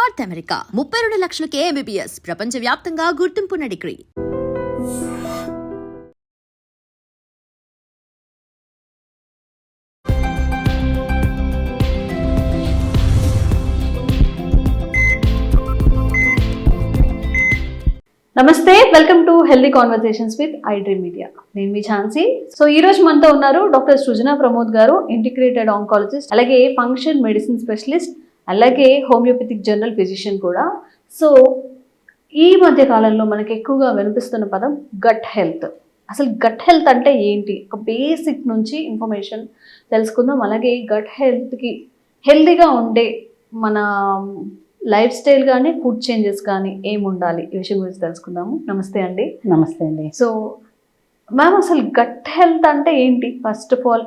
North America 32 లక్షలకే MBBS ప్రపంచవ్యాప్తంగా గుర్తింపున్న degree. నమస్తే, welcome to healthy conversations with I dream media. నేను మీ Jhansi. So ఈ రోజు మనతో ఉన్నారు డాక్టర్ సృజన ప్రమోద్ గారు, ఇంటిగ్రేటెడ్ ఆంకాలజిస్ట్, అలాగే ఫంక్షన్ మెడిసిన్ స్పెషలిస్ట్, అలాగే హోమియోపతిక్ జనరల్ ఫిజిషియన్ కూడా. సో ఈ మధ్య కాలంలో మనకి ఎక్కువగా వినిపిస్తున్న పదం గట్ హెల్త్. అసలు గట్ హెల్త్ అంటే ఏంటి, ఒక బేసిక్ నుంచి ఇన్ఫర్మేషన్ తెలుసుకుందాం. అలాగే గట్ హెల్త్కి హెల్దీగా ఉండే మన లైఫ్ స్టైల్ కానీ ఫుడ్ చేంజెస్ కానీ ఏమి ఉండాలి, ఈ విషయం గురించి తెలుసుకుందాము. నమస్తే అండి. నమస్తే అండి. సో మ్యామ్, అసలు గట్ హెల్త్ అంటే ఏంటి? ఫస్ట్ ఆఫ్ ఆల్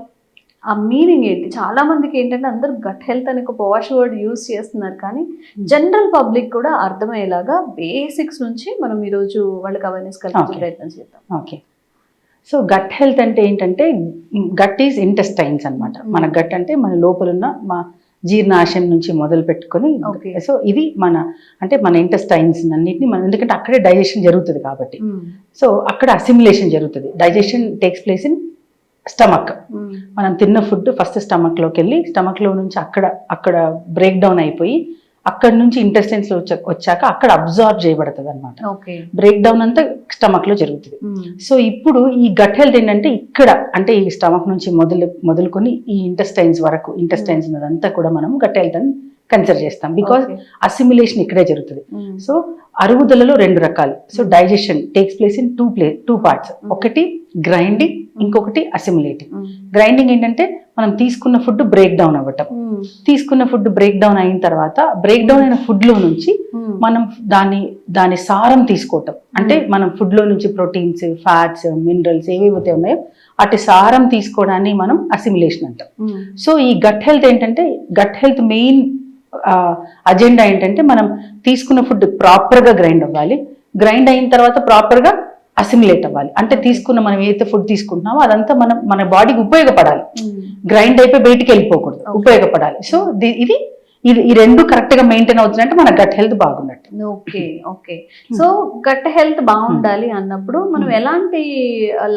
ఆ మీనింగ్ ఏంటి? చాలా మందికి ఏంటంటే అందరూ గట్ హెల్త్ అని ఒక పాష్ వర్డ్ యూజ్ చేస్తున్నారు, కానీ జనరల్ పబ్లిక్ కూడా అర్థమయ్యేలాగా బేసిక్స్ నుంచి మనం ఈరోజు వాళ్ళకి అవేర్నెస్ కల్పించే ప్రయత్నం చేద్దాం. ఓకే. సో గట్ హెల్త్ అంటే ఏంటంటే, గట్ ఈజ్ ఇంటెస్టైన్స్ అనమాట. మన గట్ అంటే మన లోపలున్న మా జీర్ణాశయం నుంచి మొదలు పెట్టుకొని, సో ఇది మన ఇంటెస్టైన్స్ అన్నిటిని మనం, ఎందుకంటే అక్కడే డైజెషన్ జరుగుతుంది కాబట్టి, సో అక్కడ అసిమిలేషన్ జరుగుతుంది. Digestion takes place in stomach. మనం తిన్న ఫుడ్ ఫస్ట్ స్టమక్లోకి వెళ్ళి స్టమక్లో నుంచి అక్కడ బ్రేక్ డౌన్ అయిపోయి అక్కడ నుంచి ఇంటెస్టైన్స్ లో వచ్చాక అక్కడ అబ్జార్బ్ చేయబడుతుంది అనమాట. బ్రేక్ డౌన్ అంతా స్టమక్ లో జరుగుతుంది. సో ఇప్పుడు ఈ గట్ హెల్త్ ఏంటంటే ఇక్కడ అంటే ఈ స్టమక్ నుంచి మొదలుకొని ఈ ఇంటెస్టైన్స్ వరకు, ఇంటెస్టైన్స్ అదంతా కూడా మనం గట్ హెల్త్ అని కన్సిడర్ చేస్తాం. బికాస్ అసిమిలేషన్ ఇక్కడే జరుగుతుంది. సో అరుగుదలలో రెండు రకాలు. So digestion takes place in two parts. ఒకటి గ్రైండింగ్, ఇంకొకటి అసిమిలేటింగ్. గ్రైండింగ్ ఏంటంటే మనం తీసుకున్న ఫుడ్ బ్రేక్ డౌన్ అవ్వటం. తీసుకున్న ఫుడ్ బ్రేక్ డౌన్ అయిన తర్వాత బ్రేక్ డౌన్ అయిన ఫుడ్ లో నుంచి మనం దాని సారం తీసుకోవటం. అంటే మనం ఫుడ్ లో నుంచి ప్రోటీన్స్, ఫ్యాట్స్, మినరల్స్ ఏవేవైతే ఉన్నాయో అటు సారం తీసుకోవడాన్ని మనం అసిమిలేషన్ అంటాం. సో ఈ గట్ హెల్త్ ఏంటంటే, గట్ హెల్త్ మెయిన్ అజెండా ఏంటంటే మనం తీసుకున్న ఫుడ్ ప్రాపర్గా గ్రైండ్ అవ్వాలి. గ్రైండ్ అయిన తర్వాత ప్రాపర్గా అసిమిలేట్ అవ్వాలి. అంటే తీసుకున్న మనం ఏదైతే ఫుడ్ తీసుకుంటున్నామో అదంతా మన బాడీకి ఉపయోగపడాలి. గ్రైండ్ అయిపోయి బయటికి వెళ్ళిపోకూడదు, ఉపయోగపడాలి. సో ఈ రెండు కరెక్ట్ గా మెయింటైన్ అవుతుందంటే మన గట్ హెల్త్ బాగున్నట్టు. ఓకే. సో గట్ హెల్త్ బాగుండాలి అన్నప్పుడు మనం ఎలాంటి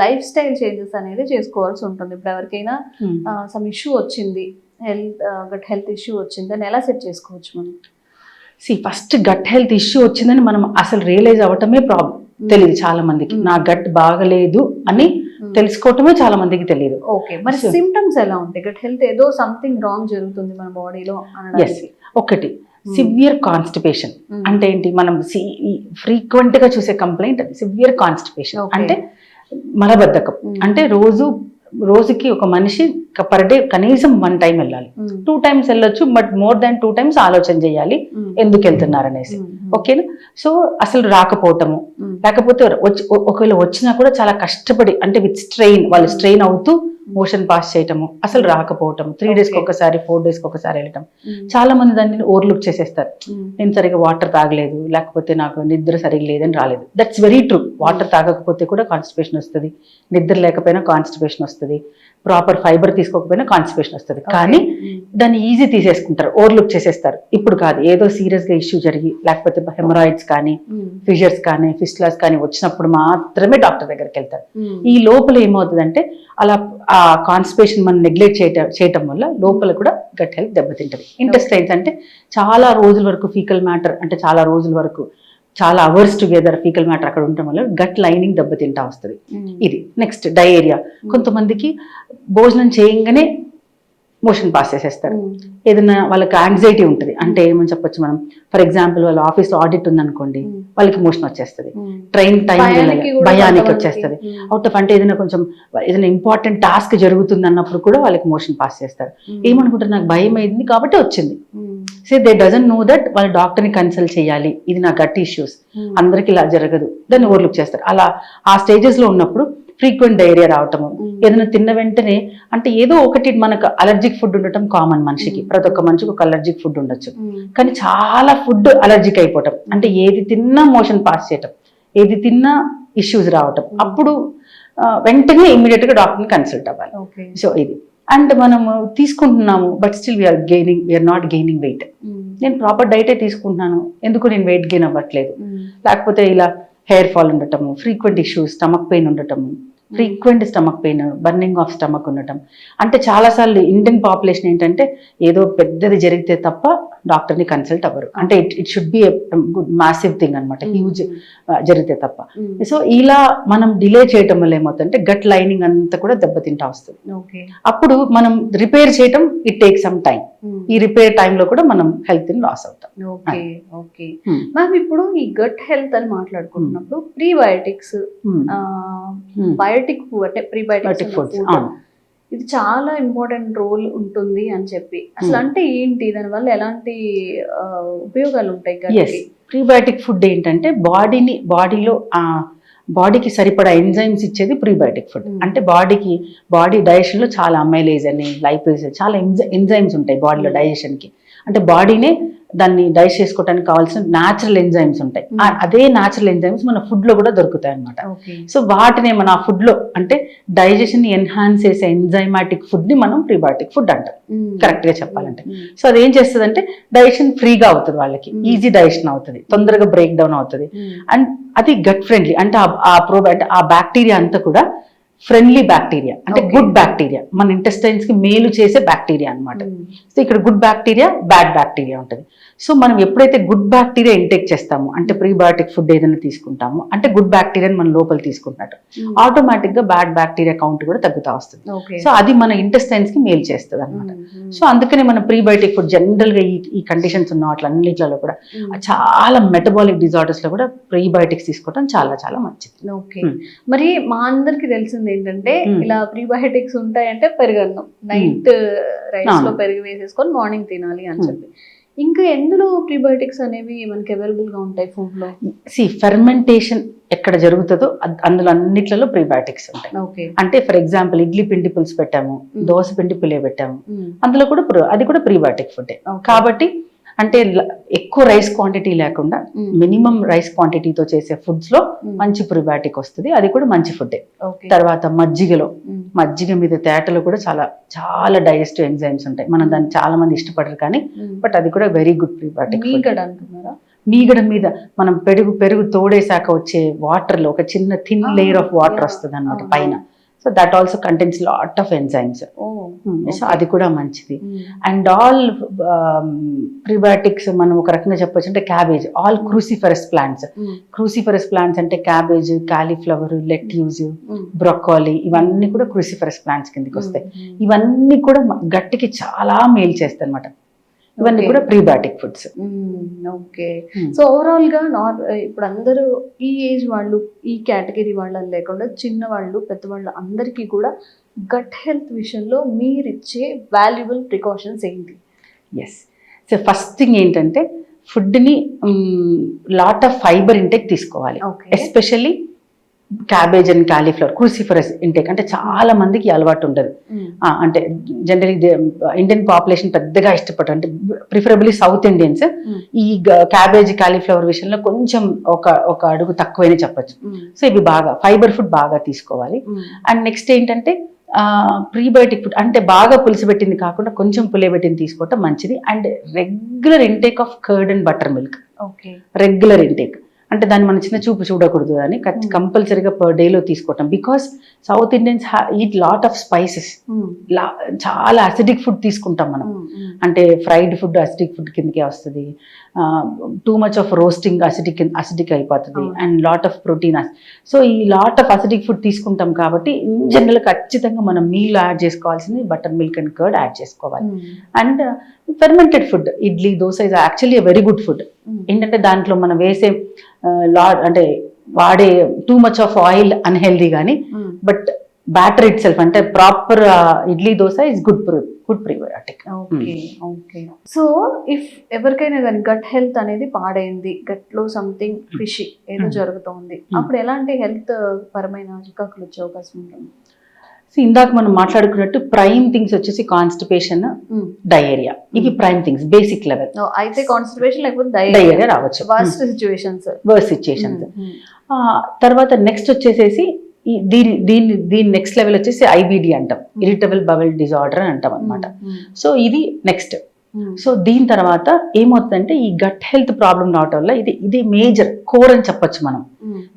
లైఫ్ స్టైల్ చేంజెస్ అనేది చేసుకోవాల్సి ఉంటుంది? ఇప్పుడు ఎవరికైనా సమ్ ఇష్యూ వచ్చింది, గట్ హెల్త్ ఇష్యూ వచ్చింది, దాన్ని ఎలా సెట్ చేసుకోవచ్చు మనం? ఫస్ట్ గట్ హెల్త్ ఇష్యూ వచ్చిందని మనం అసలు రియలైజ్ అవ్వటమే ప్రాబ్లం. తెలియదు చాలా మందికి, నా గట్ బాగలేదు అని తెలుసుకోవటమే చాలా మందికి తెలియదు. ఓకే, మరి సిమ్టమ్స్ ఎలా ఉంటాయి? గట్ హెల్త్ ఏదో సంథింగ్ రాంగ్ జరుగుతుంది మన బాడీలో అనడానికి. ఒకటి సివియర్ కాన్స్టిపేషన్. అంటే ఏంటి, మనం ఫ్రీక్వెంట్ గా చూసే కంప్లైంట్ అది సివియర్ కాన్స్టిపేషన్. అంటే మలబద్ధకం. అంటే రోజుకి ఒక మనిషి పర్ డే కనీసం 1 time వెళ్ళాలి. 2 times వెళ్ళొచ్చు, బట్ మోర్ దాన్ 2 times ఆలోచన చేయాలి ఎందుకు వెళ్తున్నారు అనేసి. ఓకేనా? సో అసలు రాకపోవటము, లేకపోతే ఒకవేళ వచ్చినా కూడా చాలా కష్టపడి, అంటే విత్ స్ట్రెయిన్, వాళ్ళు స్ట్రెయిన్ అవుతూ మోషన్ పాస్ చేయటము, అసలు రాకపోవటం, 3 days ఒకసారి 4 days ఒకసారి వెళ్ళటం. చాలా మంది దాన్ని ఓవర్లుక్ చేసేస్తారు. నేను సరిగ్గా వాటర్ తాగలేదు, లేకపోతే నాకు నిద్ర సరిగ్గా లేదని రాలేదు. That's very true. వాటర్ తాగకపోతే కూడా కాన్స్టిపేషన్ వస్తుంది, నిద్ర లేకపోయినా కాన్స్టిపేషన్ వస్తుంది, ప్రాపర్ ఫైబర్ తీసుకోకపోయినా కాన్స్టిపేషన్ వస్తుంది. కానీ దాన్ని ఈజీ తీసేసుకుంటారు, ఓవర్లుక్ చేసేస్తారు. ఇప్పుడు కాదు, ఏదో సీరియస్ గా ఇష్యూ జరిగి, లేకపోతే హెమరాయిడ్స్ కానీ, ఫిషర్స్ కానీ, ఫిస్టులాస్ కానీ వచ్చినప్పుడు మాత్రమే డాక్టర్ దగ్గరికి వెళ్తారు. ఈ లోపల ఏమవుతుందంటే, అలా ఆ కాన్స్టిపేషన్ మనం నెగ్లెక్ట్ చేయటం వల్ల లోపల కూడా గట్ హెల్త్ దెబ్బతింటది. ఇంటెస్టైన్స్ అంటే చాలా రోజుల వరకు ఫీకల్ మ్యాటర్, అంటే చాలా రోజుల వరకు, చాలా అవర్స్ టుగెదర్ ఫీకల్ మ్యాటర్ అక్కడ ఉండటం వల్ల గట్ లైనింగ్ దెబ్బతింటా వస్తుంది. ఇది నెక్స్ట్ డయేరియా. కొంతమందికి భోజనం చేయంగానే మోషన్ పాస్ చేసేస్తారు. ఏదైనా వాళ్ళకి యాంగ్జైటీ ఉంటుంది. అంటే ఏమని చెప్పొచ్చు మనం, ఫర్ ఎగ్జాంపుల్ వాళ్ళ ఆఫీస్లో ఆడిట్ ఉందనుకోండి, వాళ్ళకి మోషన్ వచ్చేస్తుంది. ట్రైన్ టైం భయానికి వచ్చేస్తుంది. అవుట్ ఆఫ్, అంటే ఏదైనా ఇంపార్టెంట్ టాస్క్ జరుగుతుంది అన్నప్పుడు కూడా వాళ్ళకి మోషన్ పాస్ చేస్తారు. ఏమనుకుంటారు, నాకు భయం అయింది కాబట్టి వచ్చింది. So they doesn't know that వాళ్ళు డాక్టర్ని కన్సల్ట్ చేయాలి, ఇది నా గట్ ఇష్యూస్, అందరికి ఇలా జరగదు, దాన్ని ఓవర్లుక్ చేస్తారు. అలా ఆ స్టేజెస్ లో ఉన్నప్పుడు ఫ్రీక్వెంట్ డయేరియా రావటము, ఏదైనా తిన్న వెంటనే, అంటే ఏదో ఒకటి మనకు అలర్జిక్ ఫుడ్ ఉండటం కామన్ మనిషికి. ప్రతి ఒక్క మనిషికి ఒక అలర్జిక్ ఫుడ్ ఉండొచ్చు, కానీ చాలా ఫుడ్ అలర్జిక్ అయిపోవటం, అంటే ఏది తిన్నా మోషన్ పాస్ చేయటం, ఏది తిన్నా ఇష్యూస్ రావటం. అప్పుడు వెంటనే ఇమ్మీడియట్ గా డాక్టర్ని కన్సల్ట్ అవ్వాలి. సో ఇది అండ్ మనము తీసుకుంటున్నాము but still we are not gaining weight. నేను ప్రాపర్ డైటే తీసుకుంటున్నాను, ఎందుకు నేను వెయిట్ గెయిన్ అవ్వట్లేదు? లేకపోతే ఇలా హెయిర్ ఫాల్ ఉండటము, ఫ్రీక్వెంట్ ఇష్యూస్, స్టమక్ పెయిన్ ఉండటము, frequent stomach pain, burning of stomach ఉండటం. అంటే చాలాసార్లు ఇండియన్ పాపులేషన్ ఏంటంటే ఏదో పెద్దది జరిగితే తప్ప డాక్టర్ని కన్సల్ట్ అవ్వరు. అంటే it should be good massive thing అనమాట, హ్యూజ్ జరిగితే తప్ప. సో ఇలా మనం డిలే చేయటం వల్ల ఏమవుతుందంటే గట్ లైనింగ్ అంతా కూడా దెబ్బతింటా వస్తుంది. అప్పుడు మనం రిపేర్ చేయటం ఇట్ టేక్ సమ్ టైం. ఈ రిపేర్ టైంలో కూడా మనం హెల్త్ ని లాస్ అవుతాం. ఓకే మ్యామ్, ఇప్పుడు ఈ గట్ హెల్త్ అని మాట్లాడుకుంటున్నప్పుడు ప్రీబయోటిక్స్, బయోటిక్ ఫుడ్ అంటే ప్రీబయోటిక్ ఫుడ్, ఇది చాలా ఇంపార్టెంట్ రోల్ ఉంటుంది అని చెప్పి, అసలు అంటే ఏంటి, దానివల్ల ఎలాంటి ఉపయోగాలు ఉంటాయి? ప్రీబయోటిక్ ఫుడ్ ఏంటంటే బాడీకి సరిపడా ఎంజైమ్స్ ఇచ్చేది ప్రీబయోటిక్ ఫుడ్. అంటే బాడీ డైజెషన్ లో చాలా అమైలేజ్ అని, లైపేజ్, చాలా ఎంజైమ్స్ ఉంటాయి బాడీలో డైజెషన్ కి. అంటే బాడీనే దాన్ని డైజెస్ట్ చేసుకోవడానికి కావాల్సిన న్యాచురల్ ఎంజైమ్స్ ఉంటాయి. అదే న్యాచురల్ ఎంజైమ్స్ మన ఫుడ్ లో కూడా దొరుకుతాయి అనమాట. సో వాటిని మన ఫుడ్ లో అంటే డైజెషన్ ని ఎన్హాన్స్ చేసే ఎంజైమాటిక్ ఫుడ్ ని మనం ప్రీబయోటిక్ ఫుడ్ అంటాం, కరెక్ట్ గా చెప్పాలంటే. సో అదేం చేస్తుంది అంటే డైజెషన్ ఫ్రీగా అవుతుంది, వాళ్ళకి ఈజీ డైజెషన్ అవుతుంది, తొందరగా బ్రేక్ డౌన్ అవుతుంది. అండ్ అది గట్ ఫ్రెండ్లీ, అంటే ఆ బ్యాక్టీరియా అంతా కూడా ఫ్రెండ్లీ బ్యాక్టీరియా, అంటే గుడ్ బ్యాక్టీరియా, మన ఇంటెస్టైన్స్ కి మేలు చేసే బ్యాక్టీరియా అనమాట. సో ఇక్కడ గుడ్ బ్యాక్టీరియా, బ్యాడ్ బ్యాక్టీరియా ఉంటుంది. సో మనం ఎప్పుడైతే గుడ్ బ్యాక్టీరియా ఇంటేక్ చేస్తామో, అంటే ప్రీబయోటిక్ ఫుడ్ ఏదైనా తీసుకుంటామో, అంటే గుడ్ బ్యాక్టీరియాని మనం లోపల తీసుకుంటున్నట్టు ఆటోమేటిక్ గా బ్యాడ్ బ్యాక్టీరియా కౌంట్ కూడా తగ్గుతా వస్తుంది. సో అది మన ఇంటెస్టైన్స్ కి మేలు చేస్తుంది అనమాట. సో అందుకనే మన ప్రీబయోటిక్ ఫుడ్ జనరల్ గా ఈ కండిషన్స్ ఉన్న వాటిలన్నిట్లలో కూడా చాలా మెటబాలిక్ డిజార్డర్స్ లో కూడా ప్రీబయోటిక్స్ తీసుకోవడం చాలా చాలా మంచిది. ఓకే, మరి మా అందరికి తెలిసింది ఏంటంటే ఇలా ప్రీబయోటిక్స్ ఉంటాయంటే పెరుగన్నం, నైట్ రైస్ లో పెరుగు వేసేసుకొని మార్నింగ్ తినాలి అని చెప్పి, ఇంకా ఎందులో ప్రీబయోటిక్స్ అనేవి మనకి అవైలబుల్ గా ఉంటాయి ఫుడ్ లో? ఫెర్మెంటేషన్ ఎక్కడ జరుగుతుందో అందులో అన్నిట్లలో ప్రీబయోటిక్స్ ఉంటాయి. అంటే ఫర్ ఎగ్జాంపుల్ ఇడ్లీ పిండి పులుసు పెట్టాము, దోశ పిండి పులియ పెట్టాము, అందులో కూడా అది కూడా ప్రీబయోటిక్ ఫుడ్. కాబట్టి అంటే ఎక్కువ రైస్ క్వాంటిటీ లేకుండా మినిమం రైస్ క్వాంటిటీతో చేసే ఫుడ్స్ లో మంచి ప్రీబయోటిక్ వస్తుంది, అది కూడా మంచి ఫుడ్. తర్వాత మజ్జిగ మీద తేటలో కూడా చాలా చాలా డైజెస్టివ్ ఎంజైమ్స్ ఉంటాయి. మనం దాన్ని చాలా మంది ఇష్టపడరు కానీ, బట్ అది కూడా వెరీ గుడ్ ప్రీబయోటిక్. మీగడ మీద మనం పెరుగు తోడేసాక వచ్చే వాటర్ లో ఒక చిన్న థిన్ లేయర్ ఆఫ్ వాటర్ వస్తుంది అన్నమాట పైన. So that also contains lot of enzymes. So అది కూడా మంచిది. అండ్ ఆల్ ప్రీబయోటిక్స్ మనం ఒక రకంగా చెప్పొచ్చు అంటే క్యాబేజ్, ఆల్ క్రూసిఫరస్ ప్లాంట్స్ అంటే క్యాబేజ్, కాలీఫ్లవర్, లెట్యూస్, బ్రొక్కోలీ, ఇవన్నీ కూడా క్రూసిఫరస్ ప్లాంట్స్ కిందకి వస్తాయి. ఇవన్నీ కూడా గట్టికి చాలా మేలు చేస్తాయి అన్నమాట. ఇవన్నీ కూడా prebiotic foods. Okay, so overall గా ఇప్పుడు అందరూ ఈ ఏజ్ వాళ్ళు, ఈ కేటగిరీ వాళ్ళని లేకుండా చిన్న వాళ్ళు, పెద్దవాళ్ళు అందరికీ కూడా గట్ హెల్త్ విషయంలో మీరు ఇచ్చే వాల్యుబుల్ ప్రికాషన్స్ ఏంటి? సో ఫస్ట్ థింగ్ ఏంటంటే ఫుడ్ని లాట్ ఆఫ్ ఫైబర్ ఇంటేక్ తీసుకోవాలి. Especially cabbage and cauliflower, cruciferous intake అంటే చాలా మందికి అలవాటు ఉండదు. అంటే జనరలీ ఇండియన్ పాపులేషన్ పెద్దగా ఇష్టపడరు, అంటే ప్రిఫరబుల్లీ సౌత్ ఇండియన్స్ ఈ క్యాబేజ్, కాలీఫ్లవర్ విషయంలో కొంచెం ఒక అడుగు తక్కువైనా చెప్పచ్చు. సో ఇవి బాగా ఫైబర్ ఫుడ్ బాగా తీసుకోవాలి. అండ్ నెక్స్ట్ ఏంటంటే ప్రీబయోటిక్ ఫుడ్ అంటే బాగా పులిసిపెట్టింది కాకుండా కొంచెం పులియబెట్టింది తీసుకోవటం మంచిది. And regular intake of curd and butter milk, regular intake. అంటే దాన్ని మనం చిన్న చూపు చూడకూడదు అని కంపల్సరీగా పర్ డేలో తీసుకోవటం. Because South Indians eat lot of spices, చాలా అసిడిక్ ఫుడ్ తీసుకుంటాం మనం. అంటే ఫ్రైడ్ ఫుడ్ అసిడిక్ ఫుడ్ కిందకే వస్తుంది, too much of roasting acidic అయిపోతుంది, and lot of protein. So ఈ లాట్ ఆఫ్ అసిడిక్ ఫుడ్ తీసుకుంటాం కాబట్టి ఇన్ జనరల్ ఖచ్చితంగా మనం మీల్ యాడ్ చేసుకోవాల్సింది buttermilk and curd add చేసుకోవాలి. And fermented food, idli, dosa is actually very good food. ఏంటంటే దాంట్లో మనం వేసే అంటే వాడే two much of oil unhealthy కానీ, బట్ బ్యాటర్ ఇట్ సెల్ఫ్ అంటే proper idli dosa is good prebiotic. Okay, so if ఎవరికైనా కానీ గట్ హెల్త్ అనేది పాడైంది, గట్ లో సంథింగ్ ఫిషీ ఏదో జరుగుతుంది, అప్పుడు ఎలాంటి హెల్త్ పరమైన చికాకులు వచ్చే అవకాశం ఉంటుంది? ఇందాక మనం మాట్లాడుకున్నట్టు ప్రైమ్ థింగ్స్ వచ్చేసి కాన్స్టిపేషన్, డయేరియా, ఇవి ప్రైమ్ థింగ్స్ బేసిక్ లెవెల్. అయితే కాన్స్టిపేషన్ లేకపోతే డయేరియా రావచ్చు, వర్స్ట్ సిచ్యువేషన్స్. తర్వాత నెక్స్ట్ వచ్చేసేసి దీని నెక్స్ట్ లెవెల్ వచ్చేసి ఐబిడి అంటాం, ఇరిటబుల్ బవెల్ డిజార్డర్ అని అంటాం అనమాట. సో ఇది నెక్స్ట్. సో దీని తర్వాత ఏమవుతుందంటే ఈ గట్ హెల్త్ ప్రాబ్లం రావటం వల్ల ఇది మేజర్ కోర్ అని చెప్పొచ్చు మనం.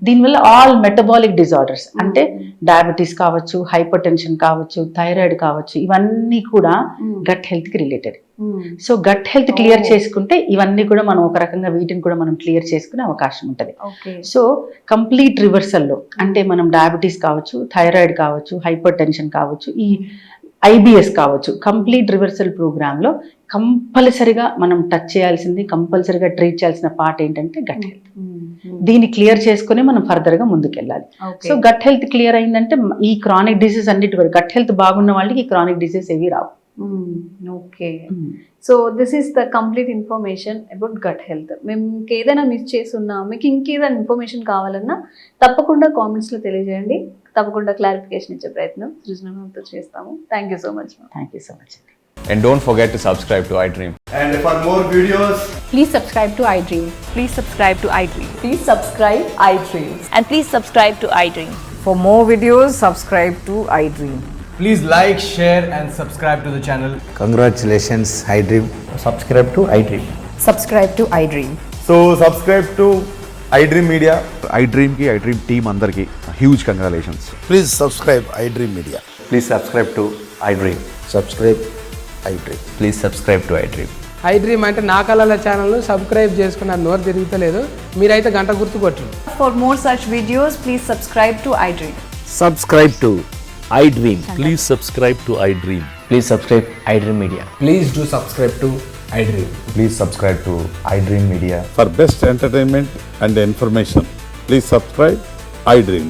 దీనివల్ల ఆల్ మెటబాలిక్ డిజార్డర్స్ అంటే డయాబెటీస్ కావచ్చు, హైపర్ టెన్షన్ కావచ్చు, థైరాయిడ్ కావచ్చు, ఇవన్నీ కూడా గట్ హెల్త్ కి related. So gut health clear చేసుకుంటే ఇవన్నీ కూడా మనం ఒక రకంగా వీటిని కూడా మనం క్లియర్ చేసుకునే అవకాశం ఉంటుంది. సో కంప్లీట్ రివర్సల్లో అంటే మనం డయాబెటీస్ కావచ్చు, థైరాయిడ్ కావచ్చు, హైపర్ టెన్షన్ కావచ్చు, ఈ ఐబిఎస్ కావచ్చు, కంప్లీట్ రివర్సల్ ప్రోగ్రామ్ లో కంపల్సరిగా మనం టచ్ చేయాల్సింది, కంపల్సరిగా ట్రీట్ చేయాల్సిన పార్ట్ ఏంటంటే గట్ హెల్త్. దీన్ని క్లియర్ చేసుకుని మనం ఫర్దర్ గా ముందుకెళ్ళాలి. సో గట్ హెల్త్ క్లియర్ అయిందంటే ఈ క్రానిక్ డిసీజ్ అన్నిటి వరకు, గట్ హెల్త్ బాగున్న వాళ్ళకి ఈ క్రానిక్ డిసీజ్ ఏవి రావు. Okay, so this is the complete information about gut health. మేము ఇంకేదైనా మిస్ చేస్తున్నా, మీకు ఇంకేదైనా ఇన్ఫర్మేషన్ కావాలన్నా తప్పకుండా కామెంట్స్ లో తెలియజేయండి. తప్పకుండా క్లారిఫికేషన్ ఇచ్చే ప్రయత్నం సృజనతో చేస్తాము. Thank you so much. Thank you so much. And don't forget to subscribe to iDream. And for more videos, Please subscribe to iDream. Please subscribe to iDream. Please subscribe iDream. And please subscribe to iDream. For more videos, subscribe to iDream. please like, share and subscribe to the channel. Congratulations, iDream. Subscribe to iDream. Subscribe to iDream. So subscribe to iDream Media. iDream ki iDream team అందరికి huge congratulations. Please subscribe iDream Media. Please subscribe to iDream. Subscribe iDream. Please subscribe to iDream. iDream అంటే నా కళల ఛానల్ను subscribe చేసుకున్న నోరు తిరుగుతలేదు, మీరైతే గంట గుర్తు కొట్టండి. For more such videos, please subscribe to iDream. Subscribe to iDream. Please subscribe to iDream. Please subscribe iDream Media. Please do subscribe to iDream. Please subscribe to iDream Media. For best entertainment and information, please subscribe iDream.